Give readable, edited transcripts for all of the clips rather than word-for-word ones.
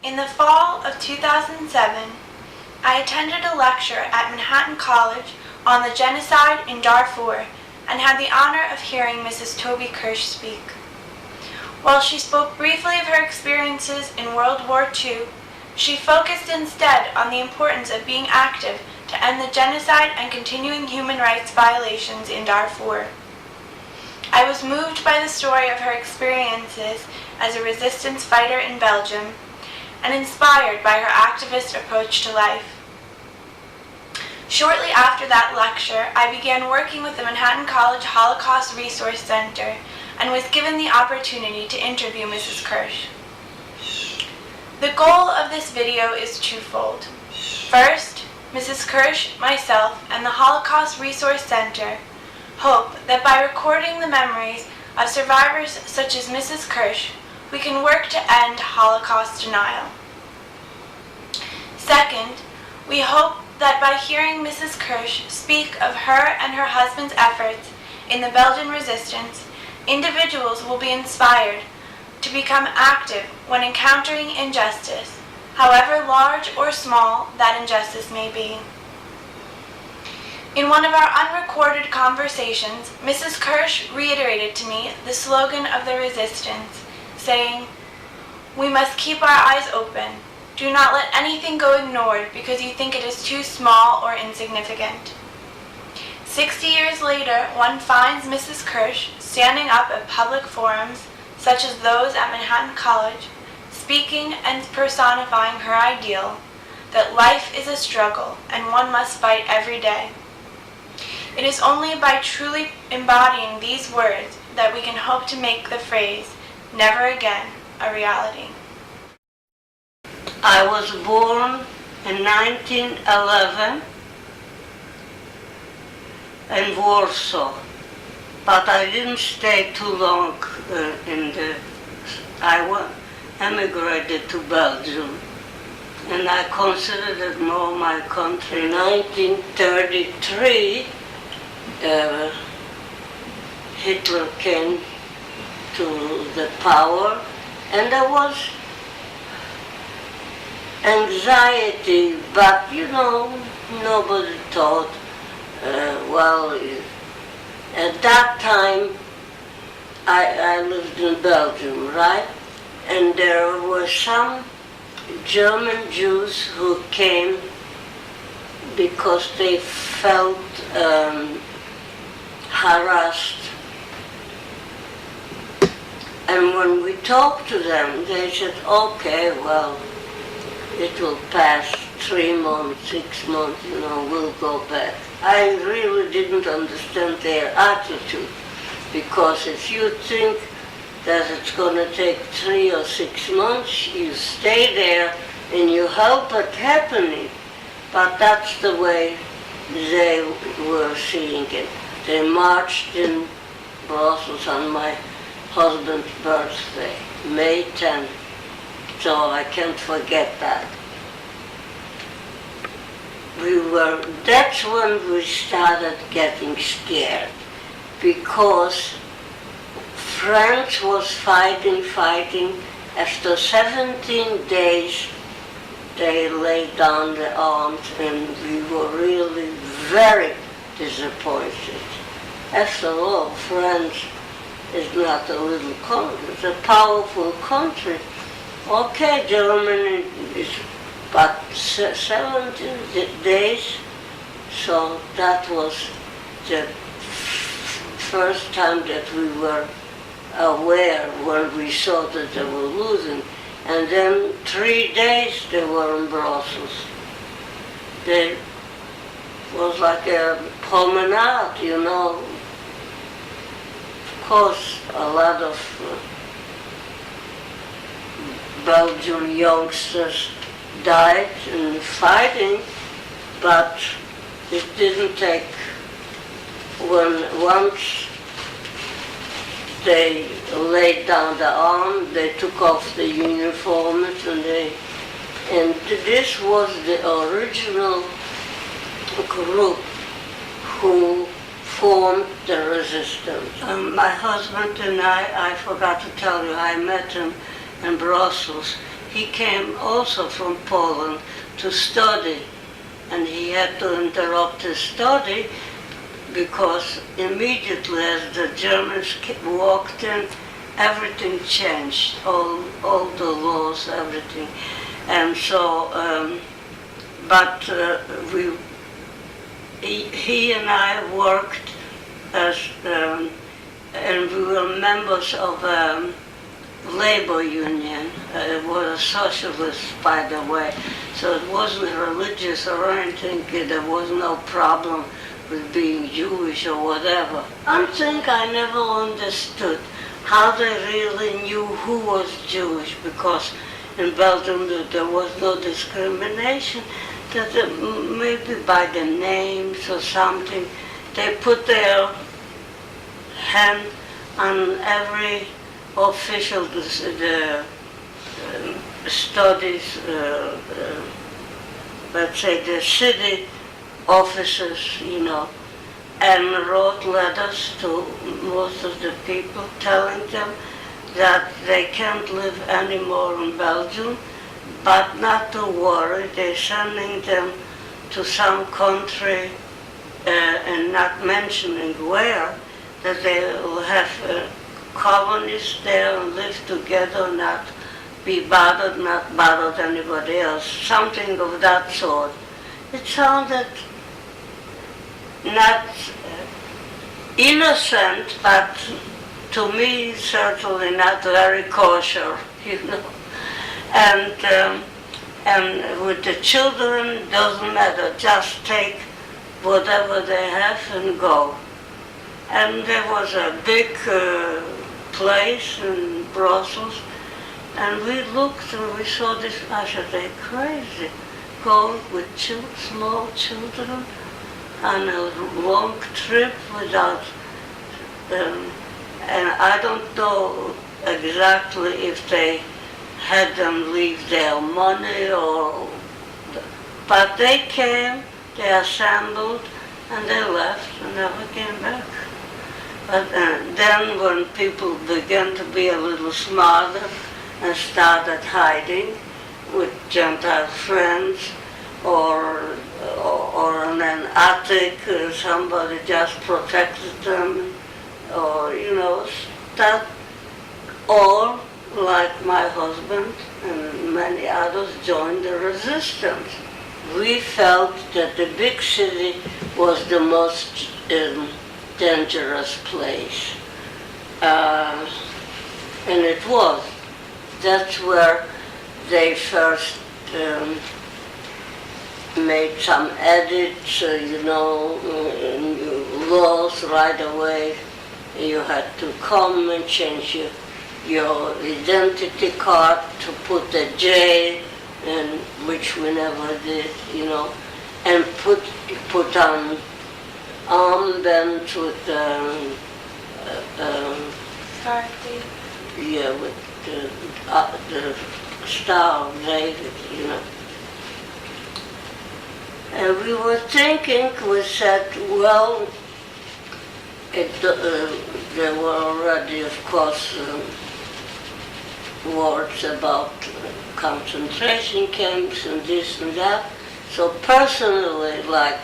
In the fall of 2007, I attended a lecture at Manhattan College on the genocide in Darfur and had the honor of hearing Mrs. Toby Kirsh speak. While she spoke briefly of her experiences in World War II, she focused instead on the importance of being active to end the genocide and continuing human rights violations in Darfur. I was moved by the story of her experiences as a resistance fighter in Belgium and inspired by her activist approach to life. Shortly after that lecture, I began working with the Manhattan College Holocaust Resource Center and was given the opportunity to interview Mrs. Kirsh. The goal of this video is twofold. First, Mrs. Kirsh, myself, and the Holocaust Resource Center hope that by recording the memories of survivors such as Mrs. Kirsh, we can work to end Holocaust denial. Second, we hope that by hearing Mrs. Kirsh speak of her and her husband's efforts in the Belgian resistance, individuals will be inspired to become active when encountering injustice, however large or small that injustice may be. In one of our unrecorded conversations, Mrs. Kirsh reiterated to me the slogan of the resistance, saying, "We must keep our eyes open. Do not let anything go ignored because you think it is too small or insignificant." 60 years later, one finds Mrs. Kirsh standing up at public forums, such as those at Manhattan College, speaking and personifying her ideal that life is a struggle and one must fight every day. It is only by truly embodying these words that we can hope to make the phrase, "never again," a reality. I was born in 1911 in Warsaw, but I didn't stay too long I emigrated to Belgium, and I considered it more my country. In 1933, Hitler came to the power, and there was anxiety, but nobody thought, at that time I lived in Belgium, right? And there were some German Jews who came because they felt harassed. And when we talked to them, they said, "Okay, well, it will pass 3 months, 6 months, we'll go back." I really didn't understand their attitude, because if you think that it's going to take 3 or 6 months, you stay there and you help it happening. But that's the way they were seeing it. They marched in Brussels on my husband's birthday, May 10th. So I can't forget that. That's when we started getting scared, because France was fighting. After 17 days, they laid down the arms, and we were really very disappointed. After all, France is not a little country, it's a powerful country. Okay, Germany is but 17 days, so that was the first time that we were aware when we saw that they were losing. And then 3 days they were in Brussels. It was like a promenade, Of course, a lot of Belgian youngsters died in fighting, but it didn't take. Once they laid down the arm, they took off the uniforms, and this was the original group who formed the resistance. My husband and I forgot to tell you, I met him in Brussels. he came also from Poland to study, and he had to interrupt his study because immediately as the Germans walked in, everything changed, all the laws, everything. And so, he and I worked as, and we were members of a labor union. It was a socialist, by the way, so it wasn't religious or anything. There was no problem with being Jewish or whatever. I think I never understood how they really knew who was Jewish, because in Belgium there was no discrimination, that maybe by the names or something, they put their hand on every official, the studies, let's say the city officers, and wrote letters to most of the people telling them that they can't live anymore in Belgium, but not to worry, they're sending them to some country and not mentioning where, that they will have colonies there and live together, not be bothered, not bother anybody else, something of that sort. It sounded not innocent, but to me certainly not very kosher, And with the children, doesn't matter, just take whatever they have and go. And there was a big place in Brussels, and we looked and we saw this. I said, they're crazy, going with small children on a long trip without, and I don't know exactly if they had them leave their money but they came, they assembled, and they left and never came back. But then when people began to be a little smarter and started hiding with Gentile friends or in an attic, somebody just protected them, or that, or like my husband and many others joined the resistance. We felt that the big city was the most dangerous place, and it was. That's where they first made some edits, laws right away. You had to come and change your identity card to put a J, and which we never did, and put on armbands with with the Star of David, And we were thinking, we said, well, there were already, of course, words about concentration camps and this and that. So personally, like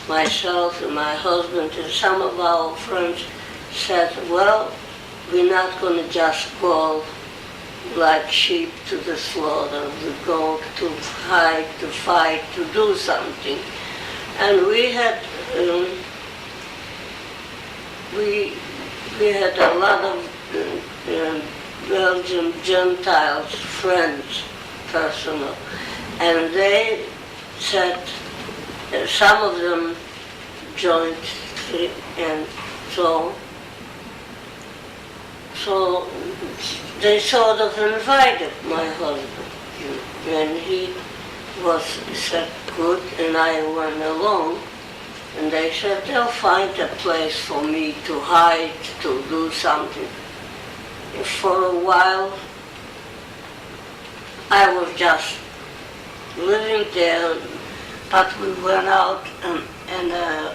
myself and my husband and some of our friends said, well, we're not going to just go like sheep to the slaughter. We go to hide, to fight, to do something. And we had a lot of Belgian Gentiles, friends, personal, and they said, some of them joined, and so they sort of invited my husband, and he said good, and I went along, and they said they'll find a place for me to hide, to do something. For a while, I was just living there, but we went out in a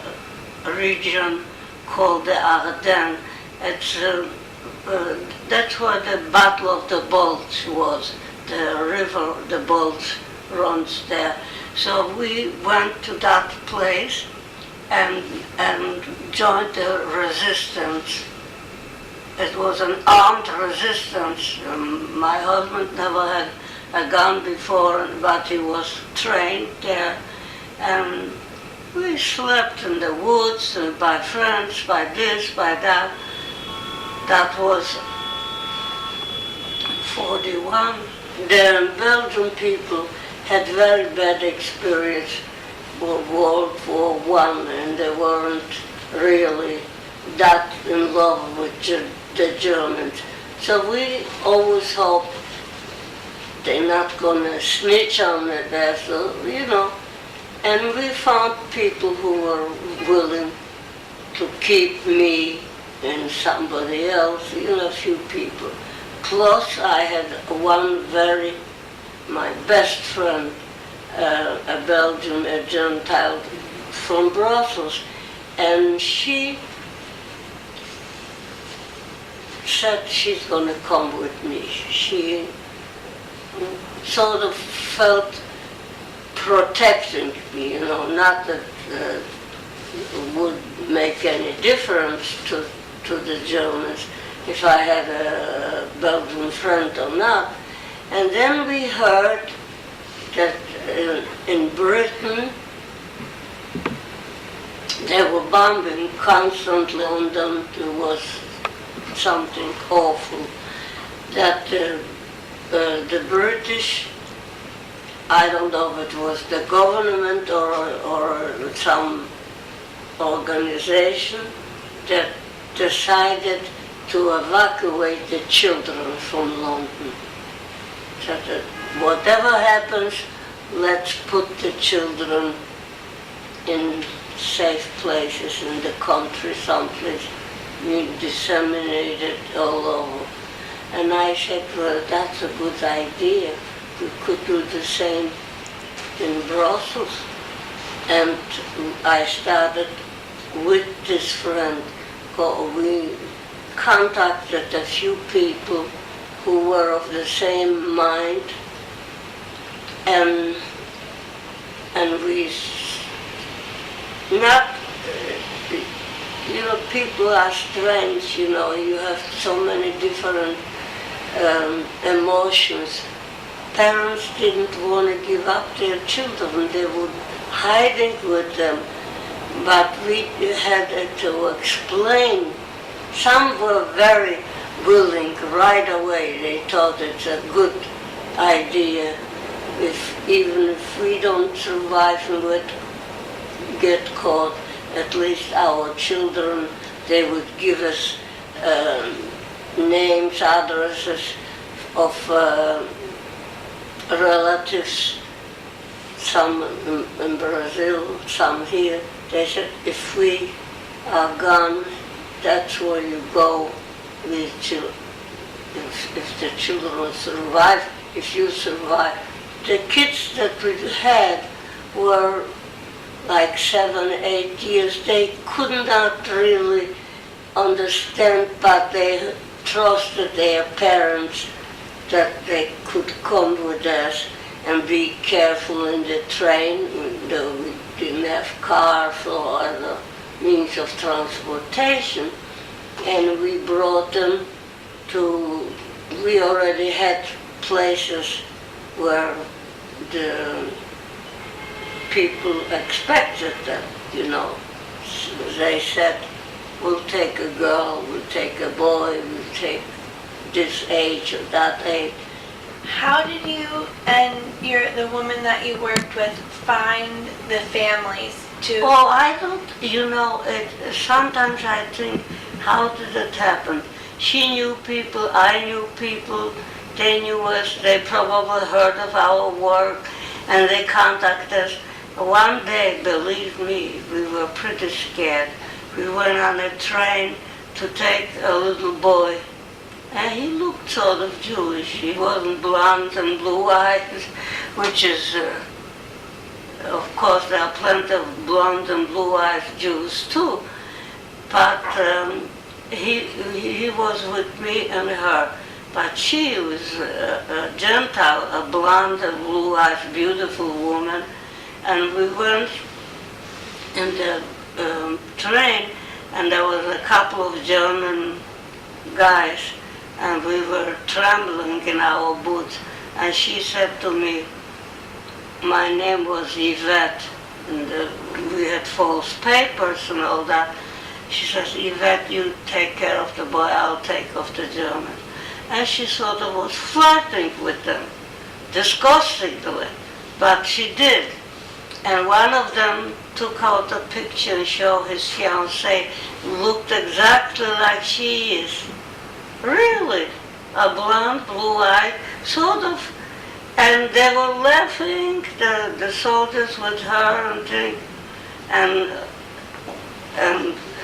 region called the Ardennes. That's where the Battle of the Bulge was. the river, the boat runs there. So we went to that place and joined the resistance. It was an armed resistance. My husband never had a gun before, but he was trained there. And we slept in the woods and by friends, by this, by that. That was 41. The Belgian people had very bad experience with World War I, and they weren't really that in love with the Germans. So we always hoped they're not gonna snitch on the vessel, And we found people who were willing to keep me and somebody else, a few people. Plus I had my best friend, a Belgian, a Gentile from Brussels, and she said she's going to come with me. She sort of felt protecting me, not that it would make any difference to the Germans if I had a Belgian friend or not. And then we heard that in Britain they were bombing constantly on them. It was something awful. That the British, I don't know if it was the government or some organization, that decided to evacuate the children from London. That whatever happens, let's put the children in safe places in the country, someplace, disseminated all over. And I said, well, that's a good idea. We could do the same in Brussels. And I started with this friend. We contacted a few people who were of the same mind, and we not, people are strange, you have so many different emotions. Parents didn't want to give up their children, they would hiding with them, but we had to explain. Some were very willing right away. They thought it's a good idea. Even if we don't survive and would get caught, at least our children, they would give us names, addresses of relatives, some in Brazil, some here. They said, if we are gone, that's where you go with children. If the children survive, if you survive. The kids that we had were like 7, 8 years. They could not really understand, but they trusted their parents that they could come with us and be careful in the train. We didn't have cars or other means of transportation, and we brought them to, we already had places where the people expected them, They said, we'll take a girl, we'll take a boy, we'll take this age or that age. How did you and the woman that you worked with find the families to? Well, I don't, sometimes I think, how did it happen? She knew people, I knew people, they knew us, they probably heard of our work, and they contacted us. One day, believe me, we were pretty scared. We went on a train to take a little boy, and he looked sort of Jewish. He wasn't blonde and blue eyes, which is, of course, there are plenty of blonde and blue eyes Jews too. But he was with me and her, But she was a Gentile, a blonde, a blue-eyed, beautiful woman. And we went in the train, and there was a couple of German guys, and we were trembling in our boots. And she said to me, my name was Yvette, and we had false papers and all that. She says, Yvette, you take care of the boy, I'll take of the German. And she sort of was flirting with them, disgustingly, but she did. And one of them took out a picture and showed his fiancée, looked exactly like she is. Really, a blonde, blue-eyed, sort of. And they were laughing, the soldiers with her and things.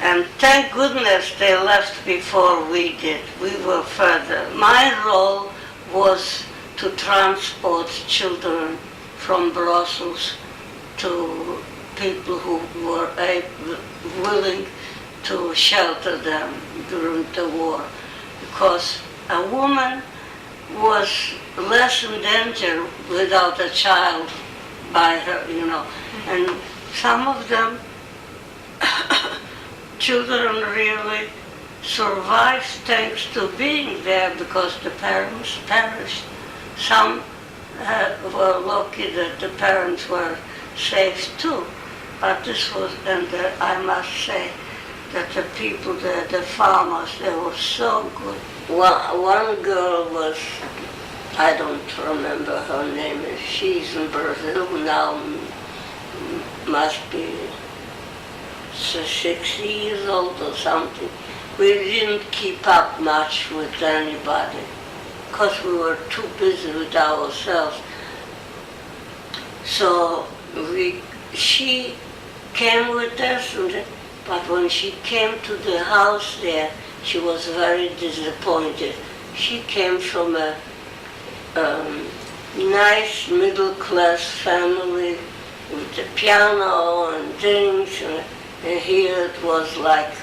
And thank goodness they left before we did. We were further. My role was to transport children from Brussels to people who were willing to shelter them during the war. Because a woman was less in danger without a child by her, you know. And some of them, children really survived thanks to being there because the parents perished. Some were lucky that the parents were safe too. But this was, and I must say that the people there, the farmers, they were so good. One girl was, I don't remember her name, she's in Brazil now, must be 60 years old or something. We didn't keep up much with anybody because we were too busy with ourselves. So she came with us, but when she came to the house there, she was very disappointed. She came from a nice middle-class family with a piano and things, and here it was like,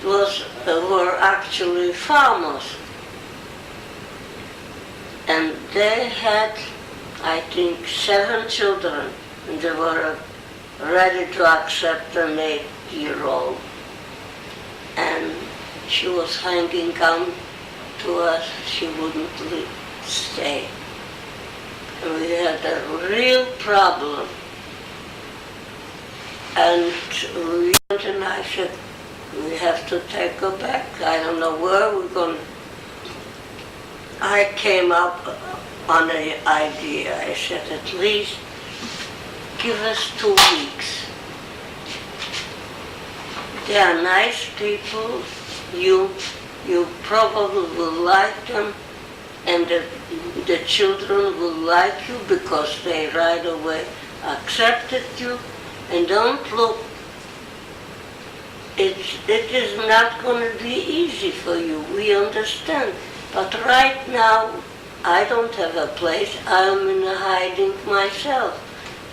were actually farmers. And they had, I think, 7 children, and they were ready to accept an 8-year-old. And she was hanging on to us, she wouldn't stay. And we had a real problem. And I said, we have to take her back. I don't know where we're going. I came up on an idea. I said, at least give us 2 weeks. They are nice people. You probably will like them, and the children will like you because they right away accepted you. And don't look, it is not going to be easy for you, we understand. But right now, I don't have a place, I'm in a hiding myself.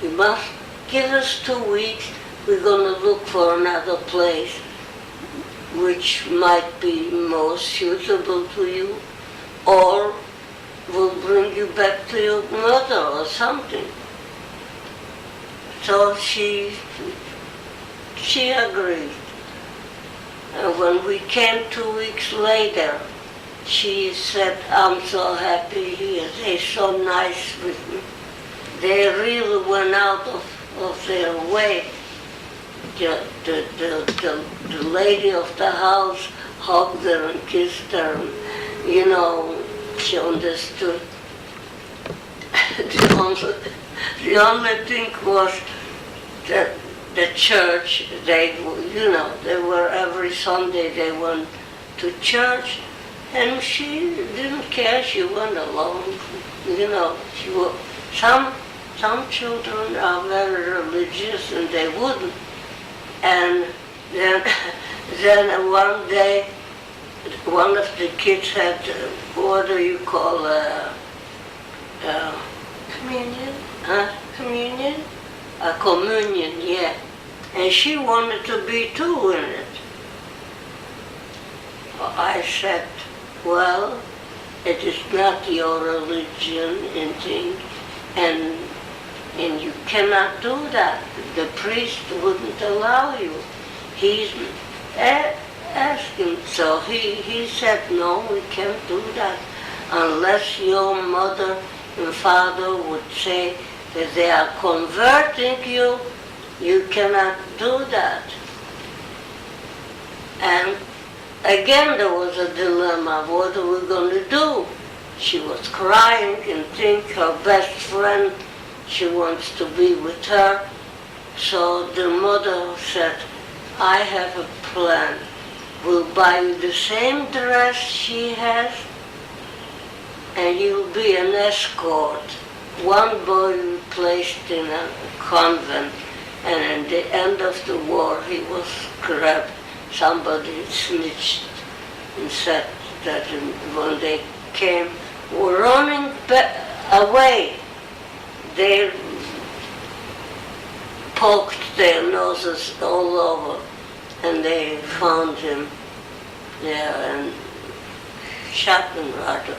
You must give us 2 weeks, we're going to look for another place which might be more suitable to you, or will bring you back to your mother or something. So she agreed. And when we came 2 weeks later, she said, I'm so happy here, they're so nice with me. They really went out of their way. The lady of the house hugged her and kissed her, and, you know, she understood. The only thing was that the church, they were every Sunday they went to church, and she didn't care, she went along, you know. Some children are very religious and they wouldn't. And then one day, one of the kids had, what do you call, Communion? Huh? Communion? A communion, yeah. And she wanted to be too in it. I said, well, it is not your religion and thing, and you cannot do that. The priest wouldn't allow you. He's asking, so he said, no, we can't do that unless your mother and father would say that they are converting you. You cannot do that. And again there was a dilemma. What are we going to do? She was crying and think her best friend, she wants to be with her. So the mother said, I have a plan. We'll buy you the same dress she has, and you'll be an escort. One boy we placed in a convent, and at the end of the war he was grabbed. Somebody snitched and said that when they came, were running away, they poked their noses all over, and they found him there and shot him rather.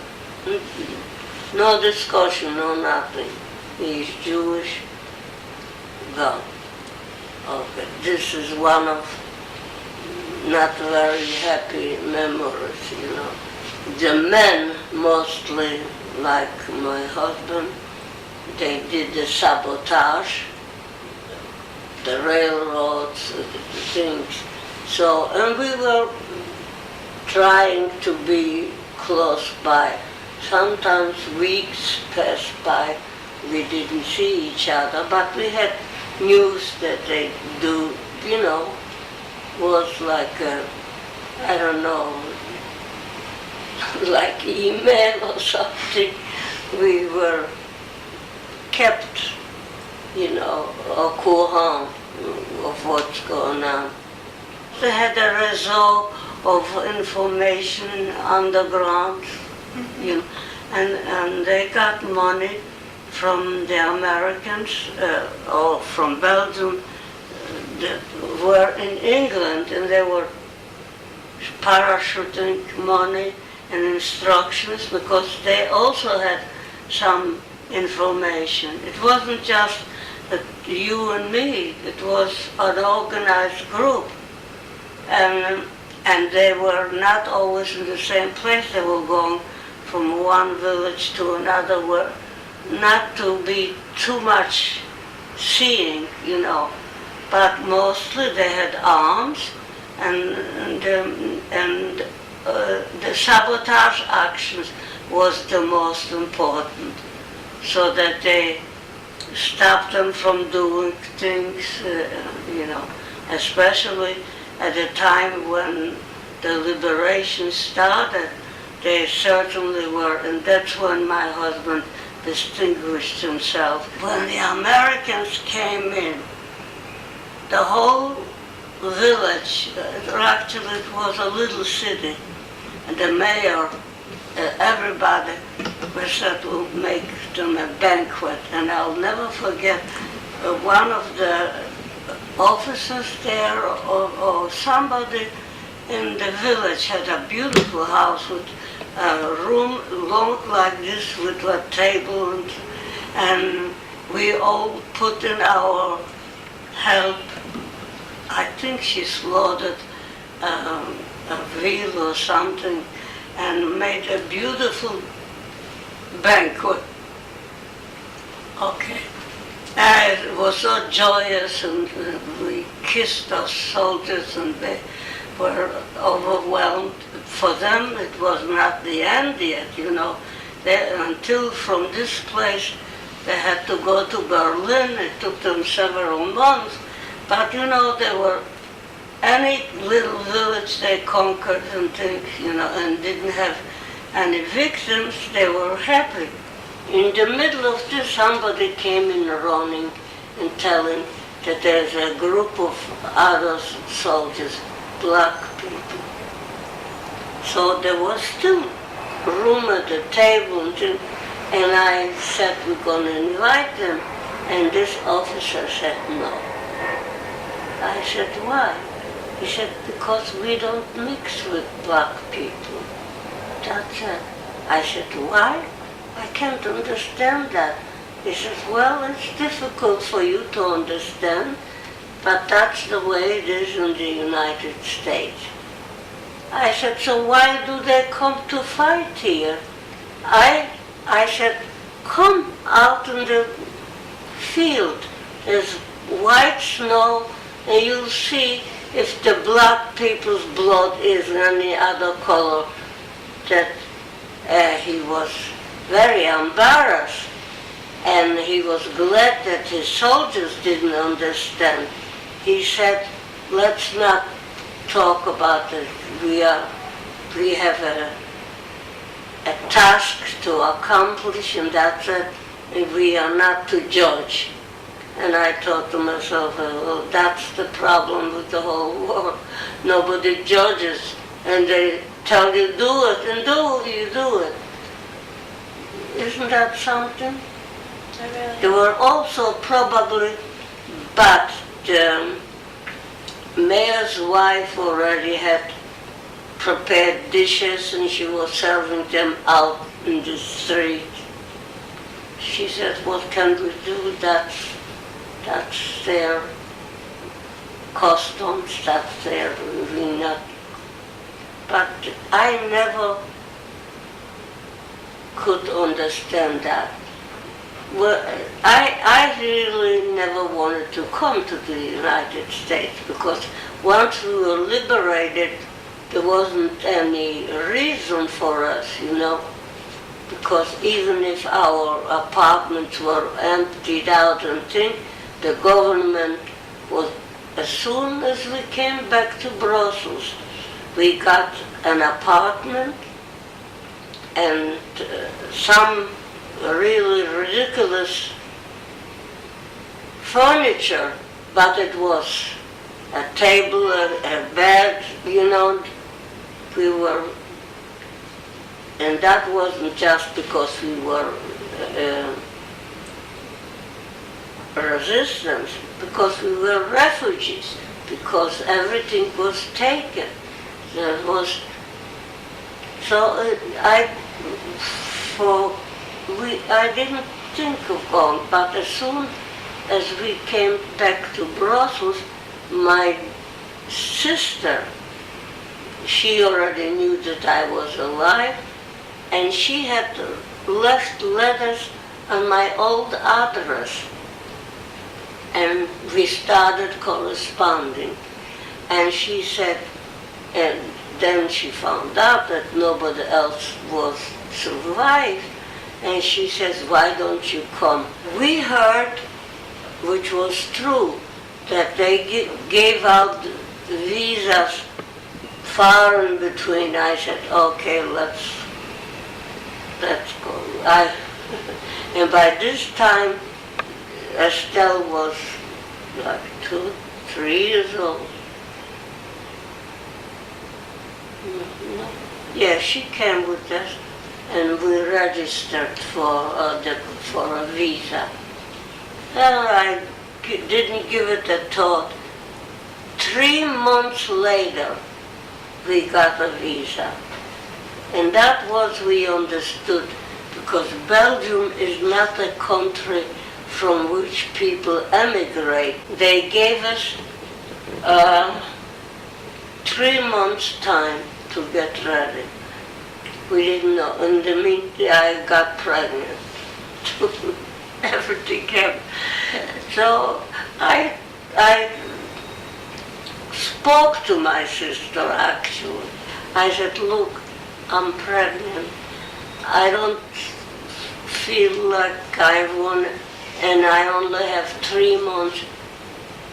No discussion, no nothing. He's Jewish, gone. Okay, this is one of not very happy memories, you know. The men, mostly like my husband, they did the sabotage, the railroads, things. So, and we were trying to be close by. Sometimes weeks passed by, we didn't see each other, but we had news that they do, you know, was like a, I don't know, like email or something. We were kept, you know, au courant of what's going on. They had a réseau of information underground, you know, and they got money from the Americans or from Belgium that were in England, and they were parachuting money and instructions because they also had some information. It wasn't just you and me, it was an organized group. And they were not always in the same place. They were going from one village to another, where not to be too much seeing, you know, but mostly they had arms, and the sabotage actions was the most important, so that they stopped them from doing things, you know, especially at the time when the liberation started. They certainly were, and that's when my husband distinguished himself. When the Americans came in, the whole village, actually it was a little city, and the mayor, everybody, we said we'll make them a banquet. And I'll never forget one of the officers there or somebody in the village had a beautiful house with a room long like this with a table, and we all put in our help. I think she slaughtered a veal or something and made a beautiful banquet. Okay. And it was so joyous, and we kissed our soldiers, and they were overwhelmed. For them, it was not the end yet, you know. Until from this place, they had to go to Berlin. It took them several months. But, you know, they were, any little village they conquered and things, you know, and didn't have any victims, they were happy. In the middle of this, somebody came in running and telling that there's a group of other soldiers, black people. So there was still room at the table, and I said, we're going to invite them. And this officer said no. I said, why? He said, because we don't mix with black people. That's it. I said, why? I can't understand that. He says, well, it's difficult for you to understand, but that's the way it is in the United States. I said, so why do they come to fight here? I said, come out in the field. There's white snow, and you'll see if the black people's blood is any other color. That he was very embarrassed, and he was glad that his soldiers didn't understand. He said, let's not talk about it. We have a task to accomplish, and that's it. We are not to judge. And I thought to myself, well, that's the problem with the whole world. Nobody judges, and they tell you do it, and you do it. Isn't that something? Really. There were also probably, but the mayor's wife already had prepared dishes, and she was serving them out in the street. She said, what can we do? That's their customs, that's their, we not. But I never could understand that. Well, I really never wanted to come to the United States, because once we were liberated, there wasn't any reason for us, because even if our apartments were emptied out and things, the government was, as soon as we came back to Brussels, we got an apartment and some really ridiculous furniture, but it was a table, a bed, we were, and that wasn't just because we were resistance, because we were refugees, because everything was taken. I didn't think of going, but as soon as we came back to Brussels, my sister, she already knew that I was alive, and she had left letters on my old address. And we started corresponding. And she said, and then she found out that nobody else was survived. And she says, why don't you come? We heard, which was true, that they gave out visas far in between. I said, okay, let's go. And by this time, Estelle was like 2, 3 years old. No. Yeah, she came with us, and we registered for a visa. And I didn't give it a thought. 3 months later, we got a visa. And that was, we understood, because Belgium is not a country from which people emigrate. They gave us 3 months' time to get ready. We didn't know. In the meantime, I got pregnant. Everything came. So I spoke to my sister, actually. I said, look, I'm pregnant. I don't feel like I want, and I only have 3 months.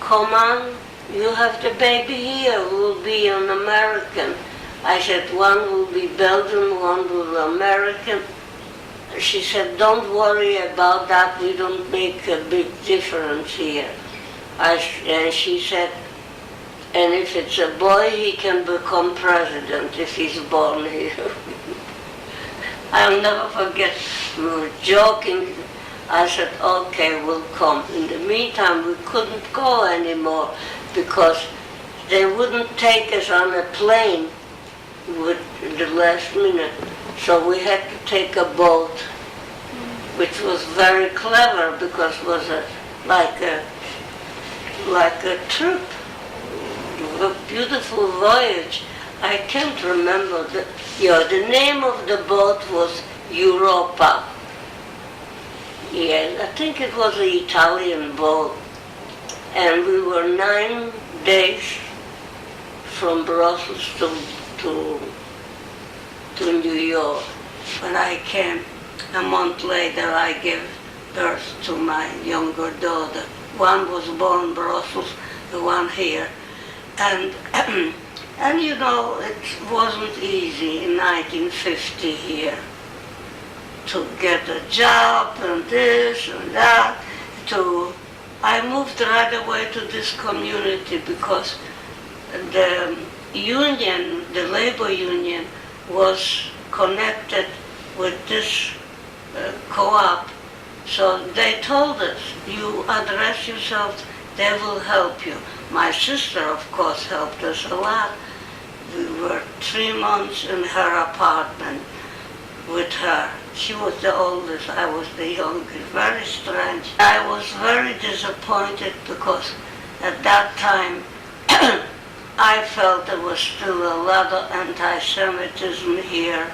Come on, you have the baby here, will be an American. I said, one will be Belgian, one will be American. She said, don't worry about that, we don't make a big difference here. And she said, and if it's a boy, he can become president if he's born here. I'll never forget, we were joking. I said, okay, we'll come. In the meantime, we couldn't go anymore because they wouldn't take us on a plane with the last minute. So we had to take a boat, which was very clever because it was like a trip, a beautiful voyage. I can't remember the name of the boat was Europa. Yeah, I think it was an Italian boat. And we were 9 days from Brussels to New York. When I came, a month later, I gave birth to my younger daughter. One was born in Brussels, the one here. And, and you know, it wasn't easy in 1950 here to get a job and this and that. I moved right away to this community because the union, the labor union, was connected with this co-op. So they told us, you address yourself, they will help you. My sister, of course, helped us a lot. We were 3 months in her apartment with her. She was the oldest, I was the youngest. Very strange. I was very disappointed because at that time I felt there was still a lot of anti-Semitism here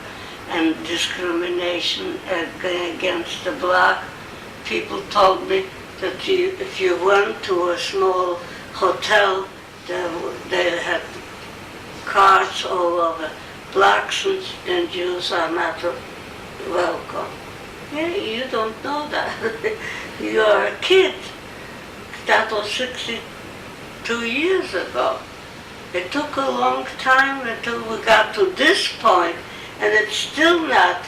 and discrimination against the black. People told me that if you went to a small hotel, they had cards all over. Blacks and Jews are not welcome. Yeah, you don't know that. You are a kid. That was 62 years ago. It took a long time until we got to this point, and it's still not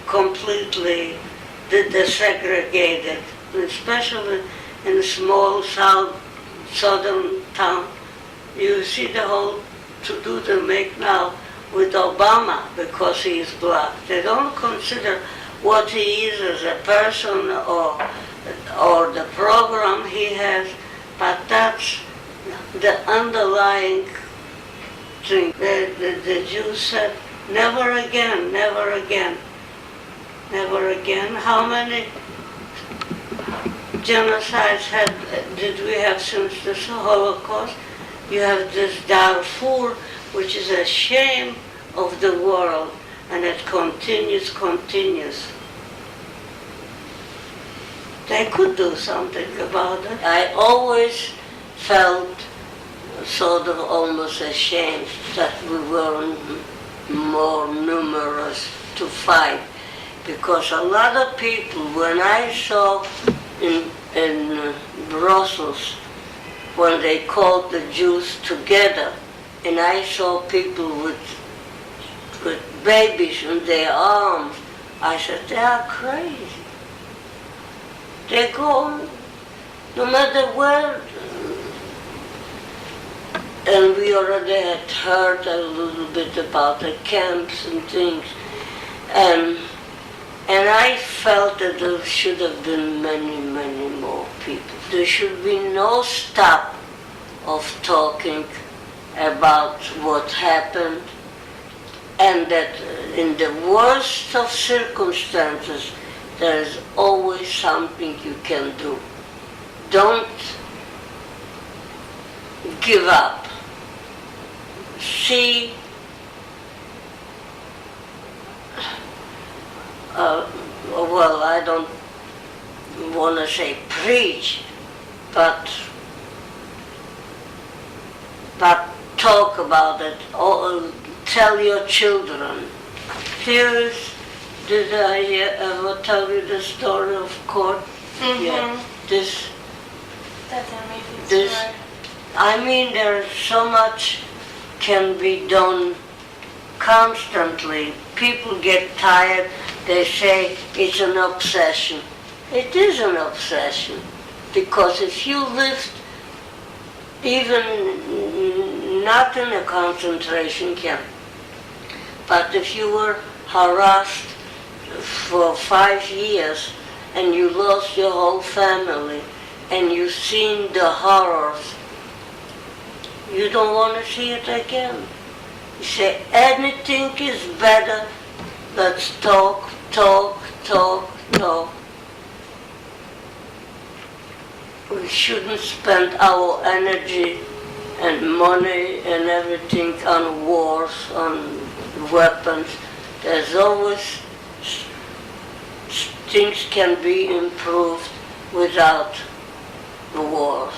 completely desegregated, especially in a small southern town. You see the whole to-do they make now with Obama because he is black. They don't consider what he is as a person or the program he has, but that's the underlying thing. The Jews said, never again, never again, never again. How many genocides did we have since the Holocaust? You have this Darfur, which is a shame of the world, and it continues. They could do something about it. I always felt sort of almost ashamed that we weren't more numerous to fight, because a lot of people, when I saw in Brussels, when they called the Jews together, and I saw people with babies in their arms, I said, they are crazy. They go no matter where. And we already had heard a little bit about the camps and things. And I felt that there should have been many, many more people. There should be no stop of talking about what happened, and that in the worst of circumstances, there is always something you can do. Don't give up. See, well, I don't want to say preach, but talk about it, or tell your children. Did I ever tell you the story of court? Mm-hmm. Yeah. That's an amazing story. I mean, there's so much can be done constantly. People get tired, they say it's an obsession. It is an obsession, because if you lived even not in a concentration camp, but if you were harassed for 5 years and you lost your whole family and you've seen the horrors, you don't want to see it again. You say anything is better. Let's talk, talk, talk, talk. We shouldn't spend our energy and money and everything on wars, on weapons. There's always things can be improved without the wars.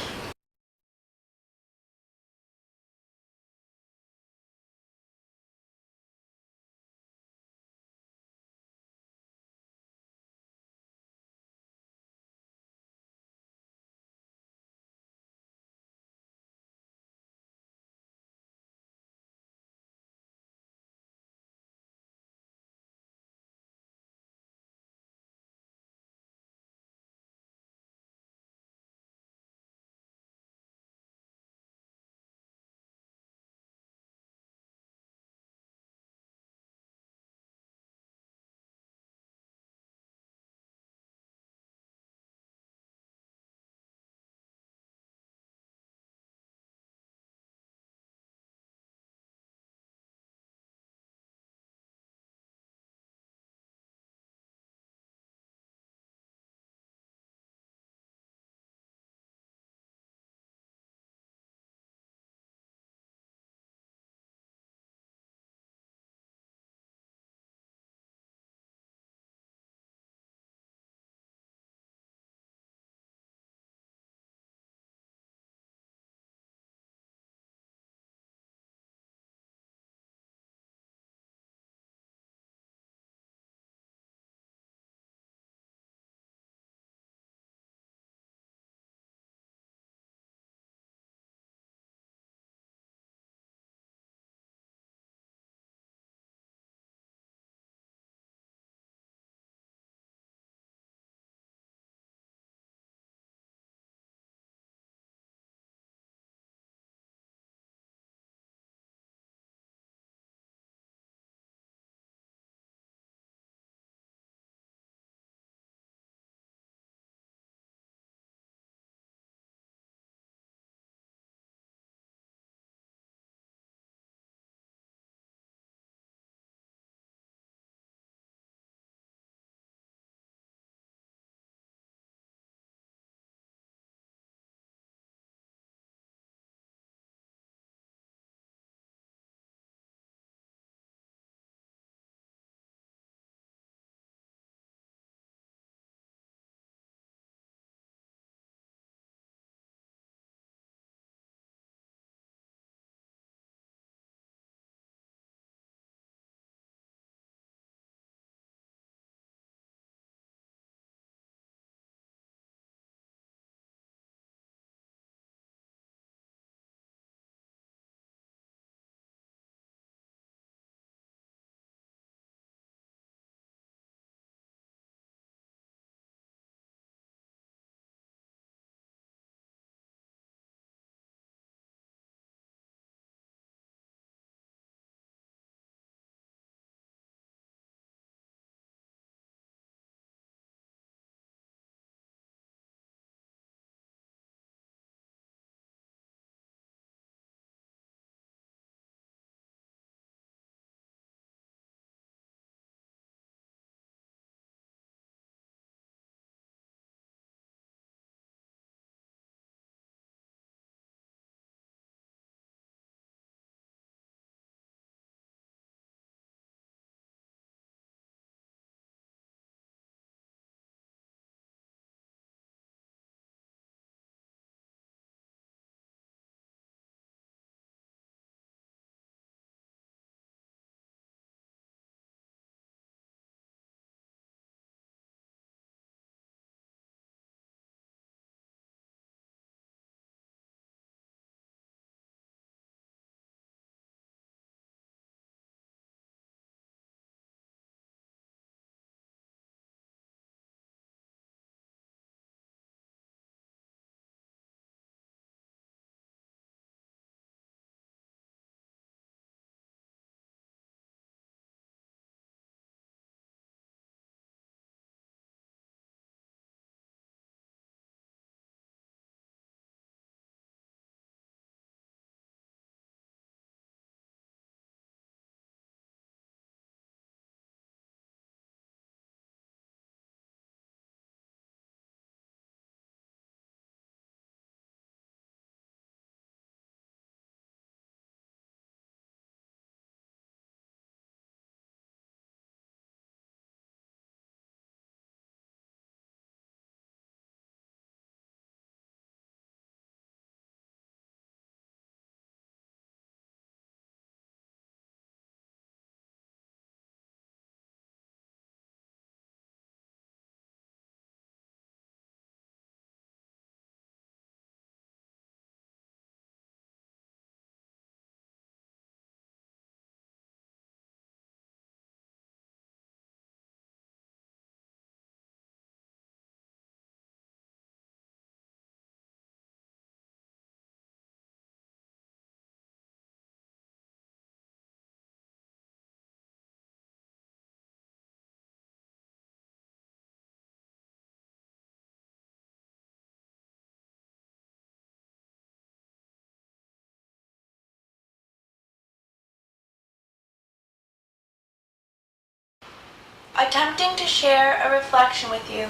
Attempting to share a reflection with you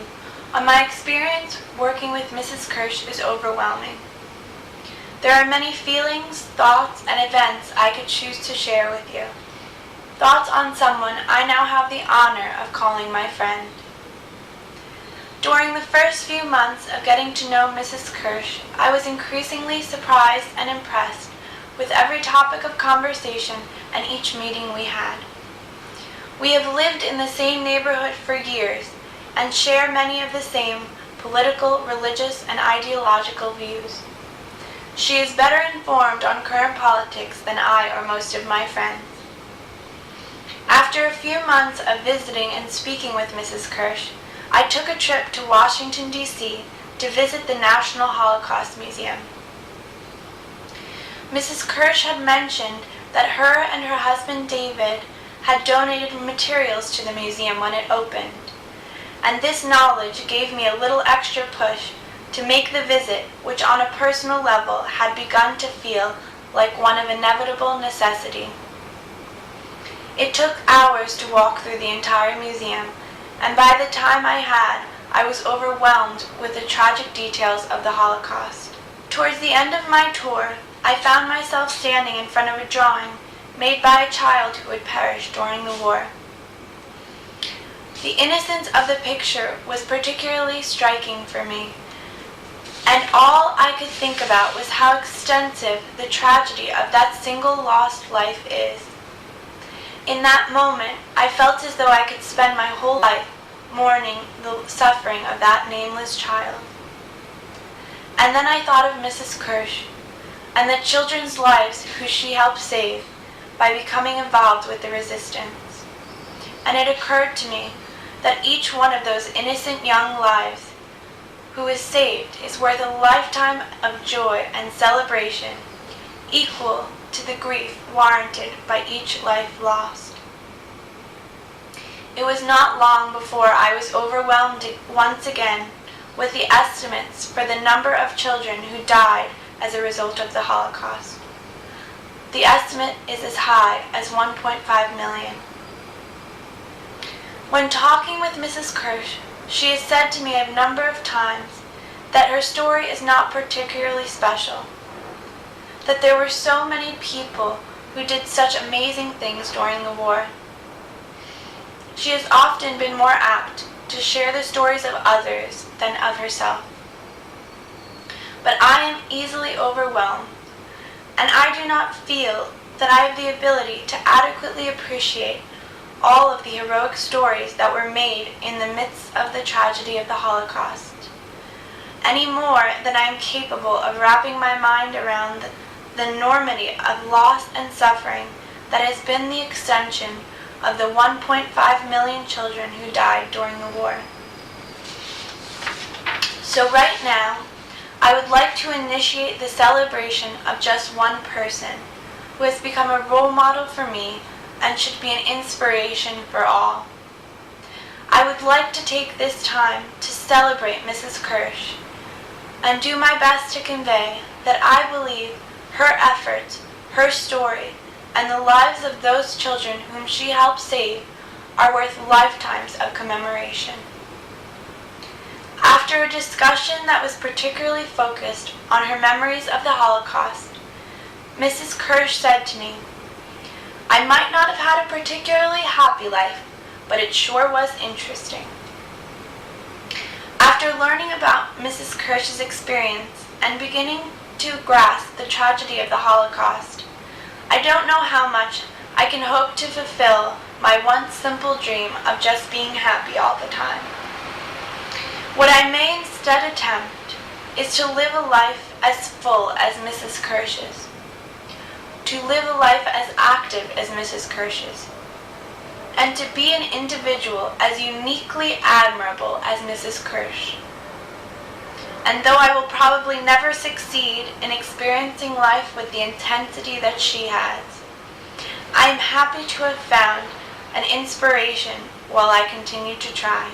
on my experience working with Mrs. Kirsh is overwhelming. There are many feelings, thoughts, and events I could choose to share with you. Thoughts on someone I now have the honor of calling my friend. During the first few months of getting to know Mrs. Kirsh, I was increasingly surprised and impressed with every topic of conversation and each meeting we had. We have lived in the same neighborhood for years and share many of the same political, religious, and ideological views. She is better informed on current politics than I or most of my friends. After a few months of visiting and speaking with Mrs. Kirsh, I took a trip to Washington, D.C. to visit the National Holocaust Museum. Mrs. Kirsh had mentioned that her and her husband David had donated materials to the museum when it opened, and this knowledge gave me a little extra push to make the visit, which on a personal level had begun to feel like one of inevitable necessity. It took hours to walk through the entire museum, and by the time I was overwhelmed with the tragic details of the Holocaust. Towards the end of my tour, I found myself standing in front of a drawing made by a child who had perished during the war. The innocence of the picture was particularly striking for me, and all I could think about was how extensive the tragedy of that single lost life is. In that moment, I felt as though I could spend my whole life mourning the suffering of that nameless child. And then I thought of Mrs. Kirsh and the children's lives who she helped save by becoming involved with the resistance. And it occurred to me that each one of those innocent young lives who is saved is worth a lifetime of joy and celebration equal to the grief warranted by each life lost. It was not long before I was overwhelmed once again with the estimates for the number of children who died as a result of the Holocaust. The estimate is as high as 1.5 million. When talking with Mrs. Kirsh, she has said to me a number of times that her story is not particularly special, that there were so many people who did such amazing things during the war. She has often been more apt to share the stories of others than of herself. But I am easily overwhelmed, and I do not feel that I have the ability to adequately appreciate all of the heroic stories that were made in the midst of the tragedy of the Holocaust, any more than I am capable of wrapping my mind around the enormity of loss and suffering that has been the extension of the 1.5 million children who died during the war. So right now, I would like to initiate the celebration of just one person who has become a role model for me and should be an inspiration for all. I would like to take this time to celebrate Mrs. Kirsh and do my best to convey that I believe her efforts, her story, and the lives of those children whom she helped save are worth lifetimes of commemoration. After a discussion that was particularly focused on her memories of the Holocaust, Mrs. Kirsh said to me, "I might not have had a particularly happy life, but it sure was interesting." After learning about Mrs. Kirsh's experience and beginning to grasp the tragedy of the Holocaust, I don't know how much I can hope to fulfill my once simple dream of just being happy all the time. What I may instead attempt is to live a life as full as Mrs. Kirsh's, to live a life as active as Mrs. Kirsh's, and to be an individual as uniquely admirable as Mrs. Kirsh. And though I will probably never succeed in experiencing life with the intensity that she has, I am happy to have found an inspiration while I continue to try.